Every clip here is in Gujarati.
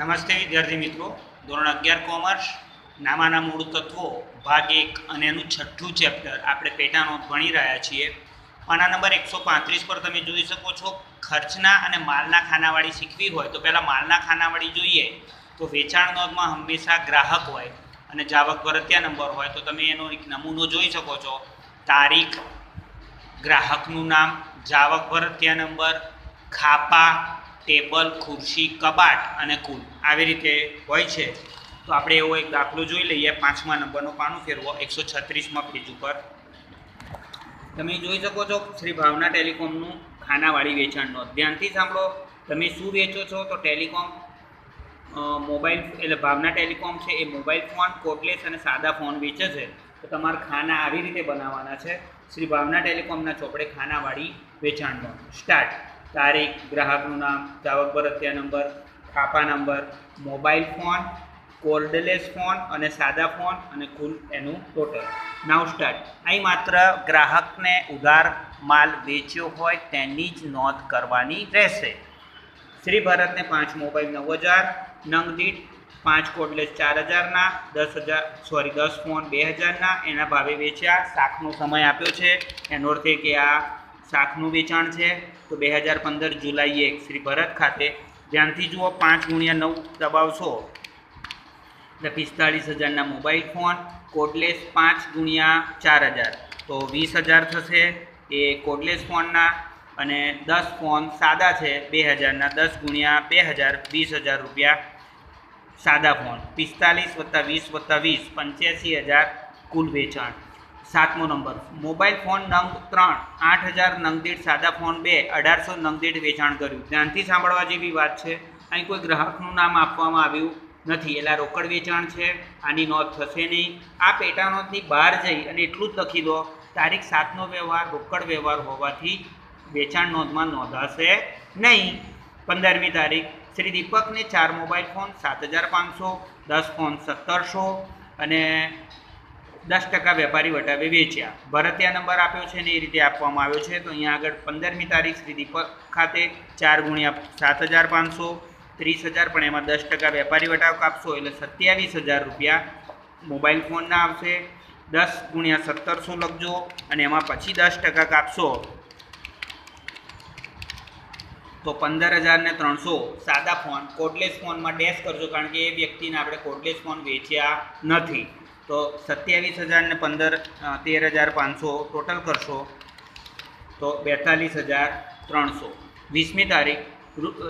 નમસ્તે વિદ્યાર્થી મિત્રો, ધોરણ 11 કોમર્સ નામાના મૂળ તત્વો ભાગ 1 અને એનું છઠ્ઠું ચેપ્ટર આપણે પેટા નોંધ ભણી રહ્યા છીએ. પાના નંબર 135 પર તમે જોઈ શકો છો ખર્ચના અને માલના ખાનાવાળી શીખવી હોય તો પહેલાં માલના ખાનાવાળી જોઈએ તો વેચાણ નોંધમાં હંમેશા ગ્રાહક હોય અને જાવક ભરતિયા નંબર હોય તો તમે એનો એક નમૂનો જોઈ શકો છો. તારીખ, ગ્રાહકનું નામ, જાવક ભરતિયા નંબર, ખાપા, ટેબલ, ખુરશી, કબાટ અને કુલ આવી રીતે હોય છે. તો આપણે એવો એક દાખલો જોઈ લઈએ. 5મા નંબરનો પાનું ફેરવો 136મા પેજ ઉપર તમે જોઈ શકો છો શ્રી ભાવના ટેલિકોમનું ખાનાવાળી વેચાણ નોંધ. ધ્યાનથી સાંભળો, તમે શું વેચો છો તો ટેલિકોમ મોબાઈલ એટલે ભાવના ટેલિકોમ છે એ મોબાઈલ ફોન, કોર્ડલેસ અને સાદા ફોન વેચે છે. તો તમારે ખાના આવી રીતે બનાવવાના છે. શ્રી ભાવના ટેલિકોમના ચોપડે ખાનાવાળી વેચાણ નોંધ. સ્ટાર્ટ. તારીખ, ગ્રાહકનું નામ, જાવક ભરતિયા નંબર, ખાપા number, mobile phone, cordless phone અને સાદા ફોન અને કુલ એનું ટોટલ. નાવ સ્ટાર્ટ. અહીં માત્ર ગ્રાહકને ઉધાર માલ વેચ્યો હોય તેની જ નોંધ કરવાની રહેશે. શ્રી ભરતને 5 મોબાઈલ 9000 નંગ દીઠ, 5 કોર્ડલેસ 4000ના, 10 ફોન 2000ના એના ભાવે વેચ્યા. શાખનો સમય આપ્યો છે, એનો અર્થ એ કે આ શાખનું વેચાણ છે. તો 2015 જુલાઈ 1 શ્રી ભરત ખાતે. ધ્યાનથી જુઓ, 5 × 9 દબાવશો એટલે 45000ના મોબાઈલ ફોન, કોર્ડલેસ 5 × 4000 તો 20000 થશે એ કોર્ડલેસ ફોનના, અને 10 ફોન સાદા છે 2000ના, 10 × 2000 20000 રૂપિયા સાદા ફોન. 45 + 20 + 20 85000 કુલ વેચાણ. 7મો નંબર મોબાઈલ ફોન નંગ 3 8000 નંગ દીઠ, સાદા ફોન 2 1800 નંગ દીઠ વેચાણ કર્યું. ધ્યાનથી સાંભળવા જેવી વાત છે. અહીં કોઈ ગ્રાહકનું નામ આપવામાં આવ્યું નથી એટલે રોકડ વેચાણ છે, આની નોંધ થશે નહીં. આ પેટા નોંધની બહાર જઈ અને એટલું જ લખી દો, તારીખ 7નો વ્યવહાર રોકડ વ્યવહાર હોવાથી વેચાણ નોંધમાં નોંધાશે નહીં. 15મી તારીખ શ્રી દીપકને 4 મોબાઈલ ફોન 7500, 10 ફોન 1700 અને 10% વેપારી વટાવે વેચ્યા. ભરતિયા નંબર આપ્યો છે ને એ રીતે આપવામાં આવ્યો છે. તો અહીંયા આગળ 15મી તારીખ શ્રી દીપક ખાતે 4 × 7500 30000, પણ એમાં 10% વેપારી વટાવ કાપશો એટલે 27000 રૂપિયા મોબાઈલ ફોનના આવશે. 10 × 1700 લખજો અને એમાં પછી 10% કાપશો તો 15300. સાદા ફોન, કોર્ડલેસ ફોનમાં ડેશ કરજો કારણ કે એ વ્યક્તિને આપણે કોર્ડલેસ ફોન વેચ્યા નથી. તો 27000 ને 15 13500 ટોટલ કરશો તો 42300. 20મી તારીખ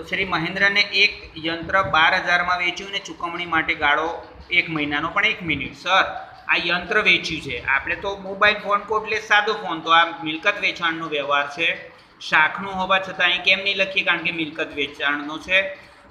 શ્રી મહેન્દ્રને એક યંત્ર 12000માં વેચ્યું ને ચૂકવણી માટે ગાળો 1 મહિનાનો, પણ 1 મિનિટ સર, આ યંત્ર વેચ્યું છે. આપણે તો મોબાઈલ ફોન, કોર્ડલેસ સાદો ફોન, તો આ મિલકત વેચાણનો વ્યવહાર છે. શાખનું હોવા છતાં અહીં કેમ નહીં લખીએ કારણ કે મિલકત વેચાણનો છે.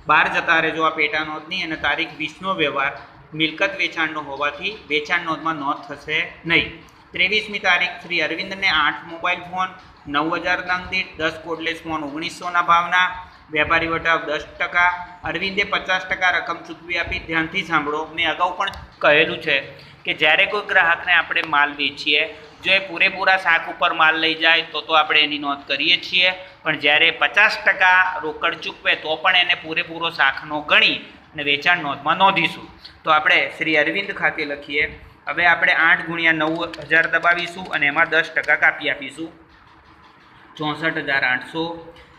બહાર જતા રહેજો આ પેટા નોંધની. અને તારીખ 20નો વ્યવહાર મિલકત વેચાણનો હોવાથી વેચાણ નોંધમાં નોંધ થશે નહીં. 23મી તારીખ શ્રી અરવિંદને 8 મોબાઈલ ફોન 9000 નંગ દીઠ, 10 કોર્ડલેસ ફોન 1900ના ભાવના, વેપારી વટાવ 10%. અરવિંદે 50% રકમ ચૂકવી આપી. ધ્યાનથી સાંભળો, મેં અગાઉ પણ કહેલું છે કે જ્યારે કોઈ ગ્રાહકને આપણે માલ વેચીએ, જો એ પૂરેપૂરા શાખ ઉપર માલ લઈ જાય તો આપણે એની નોંધ કરીએ છીએ, પણ જ્યારે 50% રોકડ ચૂકવે તો પણ એને પૂરેપૂરો શાખનો ગણી અને વેચાણ નોંધમાં નોંધીશું. તો આપણે શ્રી અરવિંદ ખાતે લખીએ. હવે આપણે 8 × 9000 દબાવીશું અને એમાં 10% કાપી આપીશું 64800.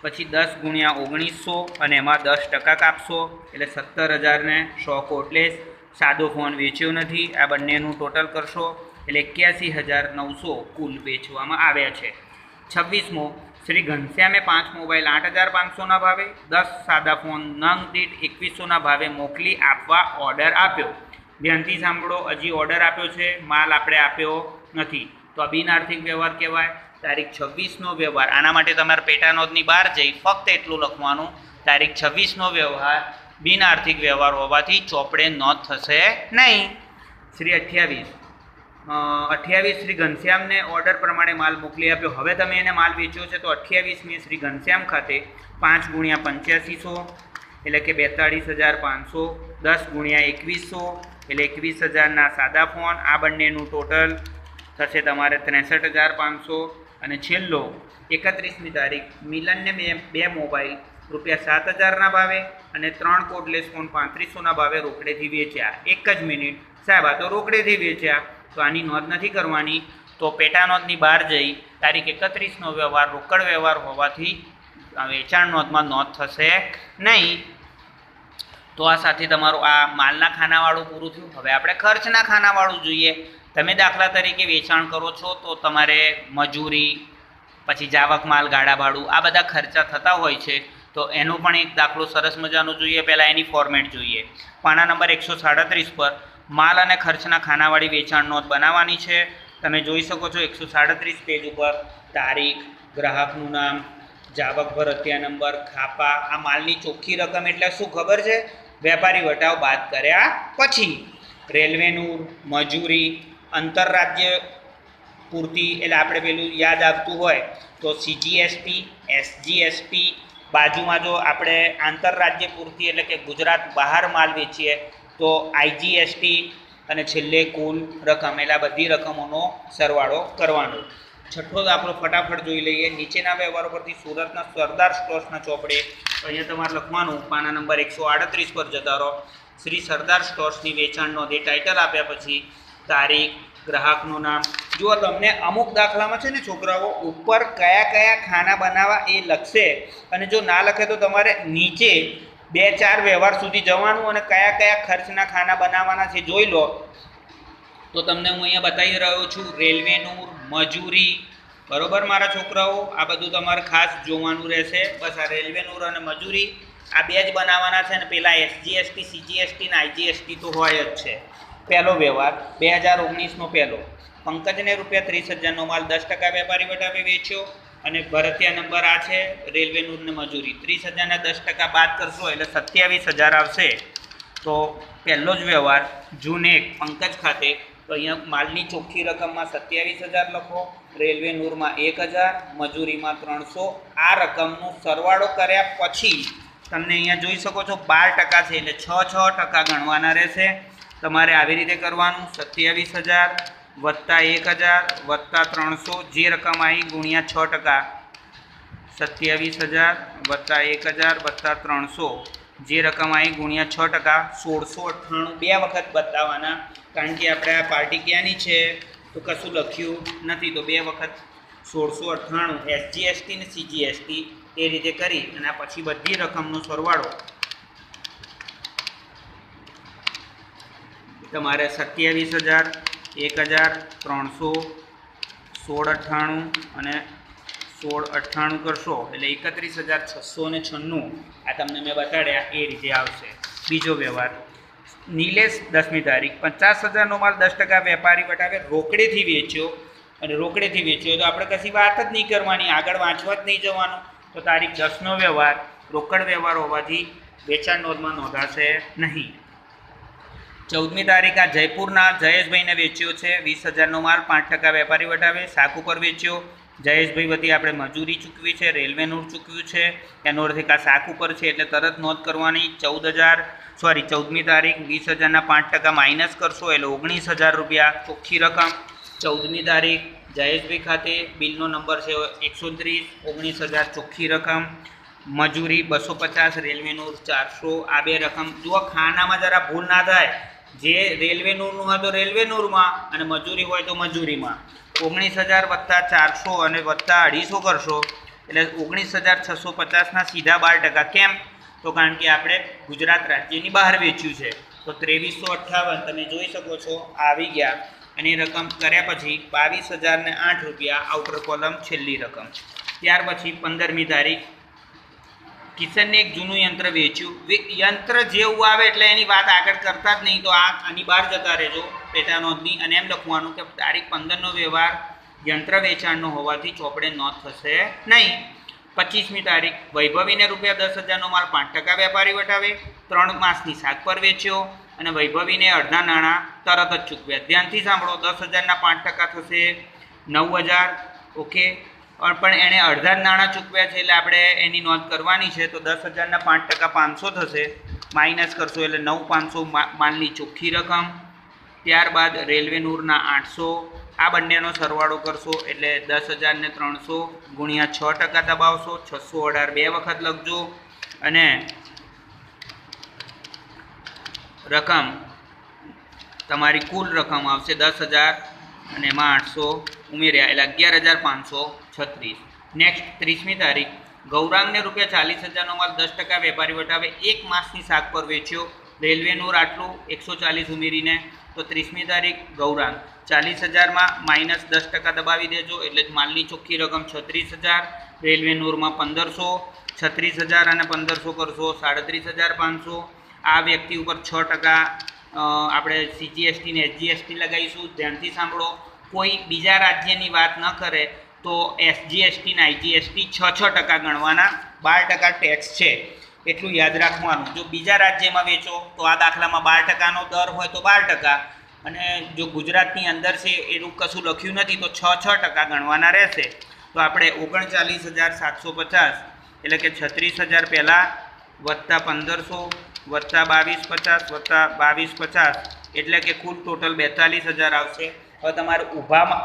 પછી 10 × 1900 અને એમાં 10% કાપશો એટલે 17000 કોર્ડલેસ. સાદો ફોન વેચ્યો નથી, આ બંનેનું ટોટલ કરશો એટલે 81900 કુલ વેચવામાં આવ્યા છે. 26મો શ્રી ઘનશ્યામે 5 મોબાઈલ 8500ના ભાવે, 10 સાદા ફોન નંગ દીઠ 2100ના ભાવે મોકલી આપવા ઓર્ડર આપ્યો. ધ્યાનથી સાંભળો, હજી ઓર્ડર આપ્યો છે, માલ આપણે આપ્યો નથી, તો આ બિનઆર્થિક વ્યવહાર કહેવાય. તારીખ 26નો વ્યવહાર, આના માટે તમારે પેટા નોંધની બહાર જઈ ફક્ત એટલું લખવાનું, તારીખ 26નો વ્યવહાર બિનઆર્થિક વ્યવહાર હોવાથી ચોપડે નોંધ થશે નહીં. શ્રી 28 શ્રી ઘનશ્યામને ઓર્ડર પ્રમાણે માલ મોકલી આપ્યો. હવે તમે એને માલ વેચ્યો છે તો 28મી શ્રી ઘનશ્યામ ખાતે 5 × 8500 એટલે કે 42500, 10 × 2100 એટલે 21000ના સાદા ફોન, આ બંનેનું ટોટલ થશે તમારે 63500. અને છેલ્લો 31મી તારીખ મિલનને 2 મોબાઈલ ₹7000ના ભાવે, અને 3 કોડલેસ ફોન 3500ના ભાવે રોકડેથી વેચ્યા. એક જ મિનિટ સાહેબ, આ તો રોકડેથી વેચ્યા, તો આની નોંધ નથી કરવાની. તો પેટા નોંધની બહાર જઈ તારીખ 31નો વ્યવહાર રોકડ વ્યવહાર હોવાથી વેચાણ નોંધમાં નોંધ થશે નહીં. તો આ સાથે તમારું આ માલના ખાનાવાળું પૂરું થયું. હવે આપણે ખર્ચના ખાનાવાળું જોઈએ. તમે દાખલા તરીકે વેચાણ કરો છો તો તમારે મજૂરી, પછી જાવક માલ, ગાડા ભાડું, આ બધા ખર્ચા થતા હોય છે. તો એનો પણ એક દાખલો સરસ મજાનો જોઈએ. પહેલાં એની ફોર્મેટ જોઈએ. પાના નંબર 137 પર માલ અને ખર્ચના ખાનાવાળી વેચાણ નોંધ બનાવવાની છે. તમે જોઈ શકો છો 137 પેજ ઉપર તારીખ, ગ્રાહકનું નામ, જાવક ભરતિયા નંબર, ખાપા. આ માલની ચોખ્ખી રકમ એટલે શું ખબર છે? વેપારી વટાવ બાદ કર્યા પછી. રેલવેનું, મજૂરી, આંતરરાજ્ય પૂર્તિ, એટલે આપણે પેલું યાદ આવતું હોય તો CGST, SGST. બાજુમાં જો આપણે આંતરરાજ્ય પૂર્તિ એટલે કે ગુજરાત બહાર માલ વેચીએ તો IGST, અને છેલ્લે કુલ રકમ, એટલે બધી રકમોનો સરવાળો કરવાનો. છઠ્ઠો દાખલો ફટાફટ જોઈ લઈએ. નીચેના વ્યવહારો પરથી સુરતના સરદાર સ્ટોર્સના ચોપડે, અહીંયા તમારે લખવાનું પાના નંબર 138 પર જતા રહો. શ્રી સરદાર સ્ટોર્સની વેચાણ નોંધ, એ ટાઇટલ આપ્યા પછી તારીખ, ગ્રાહકનું નામ. જો તમને અમુક દાખલામાં છે ને છોકરાઓ ઉપર કયા કયા ખાના બનાવવા એ લખશે, અને જો ના લખે તો તમારે નીચે 2-4 વ્યવહાર સુધી જવાનું અને કયા કયા ખર્ચના ખાના બનાવવાના છે જોઈ લો. તો તમને હું અહીંયા બતાવી રહ્યો છું. રેલવેનું, મજૂરી, બરોબર મારા છોકરાઓ, આ બધું તમારે ખાસ જોવાનું રહેશે. બસ આ રેલવેનું અને મજૂરી આ બે જ બનાવવાના છે. અને પેલા SGST, CGST ને IGST તો હોય જ છે. પહેલો વ્યવહાર 2019નો પહેલો, પંકજને ₹30,000નો માલ 10% વેપારી વટાવે વેચ્યો, અને ભરતિયા નંબર આ છે. રેલવેનું ને મજૂરી 30,000ના 10% બાદ કરશો એટલે 27,000 આવશે. તો પહેલો જ વ્યવહાર જૂન 1 પંકજ ખાતે. તો અહીંયા માલની ચોખ્ખી રકમમાં 27,000 લખો, રેલવે નૂરમાં 1,000, મજૂરીમાં 300. આ રકમનો સરવાળો કર્યા પછી તમને અહીંયા જોઈ શકો છો 12% છે, એટલે 6% ગણવાના રહેશે. તમારે આવી રીતે કરવાનું. 27,000 વત્તા 1,000 વત્તા 300, જે રકમ આવી ગુણ્યા 6%. 27,000 વત્તા 1,000 વત્તા 300, જે રકમ આવી ગુણ્યા 6%. 1698 બે વખત બતાવવાના, કારણ કે આપણે આ પાર્ટી ક્યાંની છે તો કશું લખ્યું નથી, તો બે વખત 1698 SGST ને CGST એ રીતે કરી અને આ પછી બધી રકમનો સરવાળો તમારે 27,000, 1,000, 300, 1698 અને 1698 કરશો એટલે 31,696 આ તમને મેં બતાડ્યા એ રીતે આવશે. બીજો વ્યવહાર નિલેશ 10મી તારીખ 50,000નો માલ 10% વેપારી વટાવે રોકડેથી વેચ્યો, અને રોકડેથી વેચ્યો તો આપણે કશી વાત જ નહીં કરવાની, આગળ વાંચવા જ નહીં જવાનું. તો તારીખ 10નો વ્યવહાર રોકડ વ્યવહાર હોવાથી વેચાણ નોંધમાં નોંધાશે નહીં. 14મી તારીખ આ જયપુરના જયેશભાઈને વેચ્યો છે 20,000નો માલ 5% વેપારી વટાવે શાક ઉપર વેચ્યો. જયેશભાઈ વતી આપણે મજૂરી ચૂકવી છે, રેલવેનું ચૂકવ્યું છે, એનો અર્થ આ શાક ઉપર છે એટલે તરત નોંધ કરવાની. 14મી તારીખ 20,000ના 5% માઇનસ કરશો એટલે 19,000 રૂપિયા ચોખ્ખી રકમ. 14મી તારીખ જયેશભાઈ ખાતે બિલનો નંબર છે 130, 19,000 ચોખ્ખી રકમ. મજૂરી 250, રેલવેનું 400. આ બે રકમ જુઓ, ખાનામાં જરા ભૂલ ના થાય. જે રેલવેનું હોય તો રેલવેનુંમાં અને મજૂરી હોય તો મજૂરીમાં. 19,000 વત્તા 400 અને વત્તા 250 કરશો એટલે 19,650ના સીધા 12%. કેમ? તો કારણ કે આપણે ગુજરાત રાજ્યની બહાર વેચ્યું છે. તો 2358 તમે જોઈ શકો છો આવી ગયા, અને એ રકમ કર્યા પછી 22,008 રૂપિયા આઉટર કોલમ છેલ્લી રકમ. ત્યાર પછી 15મી તારીખ કિશનને એક જૂનું યંત્ર વેચ્યું. યંત્ર જેવું આવે એટલે એની વાત આગળ કરતા જ નહીં, તો આની બહાર જતા રહેજો પેટા નોંધની, અને એમ લખવાનું કે તારીખ 15નો વ્યવહાર યંત્ર વેચાણનો હોવાથી ચોપડે નોંધ થશે નહીં. 25મી તારીખ વૈભવીને ₹10,000નો માલ 5% વેપારી વટાવે 3 માસની શાક પર વેચ્યો, અને વૈભવીને અડધા નાણાં તરત જ ચૂકવ્યા. ધ્યાનથી સાંભળો, 10,000ના 5% થશે 9,000. ઓકે, પણ એણે અડધા નાણાં ચૂકવ્યા છે એટલે આપણે એની નોંધ કરવાની છે. તો 10,000ના 5% 500 થશે, માઇનસ કરશો એટલે 9,500 માલની ચોખ્ખી રકમ. ત્યારબાદ રેલવે નૂરના 800, આ બંનેનો સરવાળો કરશો એટલે 10,000ને 300 ગુણ્યા 6% દબાવશો. 618 બે વખત લખજો, અને રકમ તમારી કુલ રકમ આવશે 10,000 અને એમાં 800 ઉમેર્યા એટલે 11,536. નેક્સ્ટ 30મી તારીખ ગૌરાંગને ₹40,000નો માલ 10% વેપારી વટાવે 1 માસની શાક પર વેચ્યો. રેલવેનું આટલું 140 ઉમેરીને તો 30મી તારીખ ગૌરાંગ 40,000માં -10% દબાવી દેજો એટલે માલની ચોખ્ખી રકમ 36,000. રેલવે નૂરમાં 1,500, 36,000 અને 1,500 કરશો 37,500. આ વ્યક્તિ ઉપર 6% આપણે CGST ને SGST લગાવીશું. ધ્યાનથી સાંભળો, કોઈ બીજા રાજ્યની વાત ન કરે તો SGST ને IGST 6% ગણવાના, 12% ટેક્સ છે એટલું યાદ રાખવાનું. જો બીજા રાજ્યમાં વેચો તો આ દાખલામાં 12%નો દર હોય તો 12%, અને જો ગુજરાતની અંદર છે એવું કશું લખ્યું નથી તો 6% ગણવાના રહેશે. તો આપણે 39,750 એટલે કે 36,000 પહેલાં વત્તા 1,500 વત્તા 22,50 વત્તા 22,50 એટલે કે કુલ ટોટલ 42,000 આવશે. હવે તમારે ઊભામાં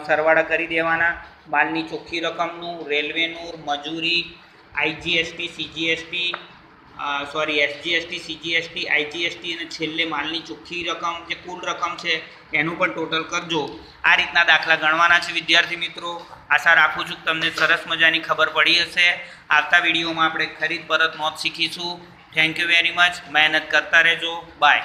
સરવાળા કરી દેવાના. માલની ચોખ્ખી રકમનું, રેલવેનું, મજૂરી, IGST, CGST, SGST, CGST, IGST અને છેલ્લે માલની ચોખ્ખી રકમ જે કુલ રકમ છે એનું પણ ટોટલ કરજો. આ રીતના દાખલા ગણવાના છે વિદ્યાર્થી મિત્રો. આશા રાખું છું કે તમને સરસ મજાની ખબર પડી હશે. આવતા વિડીયોમાં આપણે ખરીદ પરત નોંધ શીખીશું. Thank you very much. મહેનત કરતા રહેજો. બાય.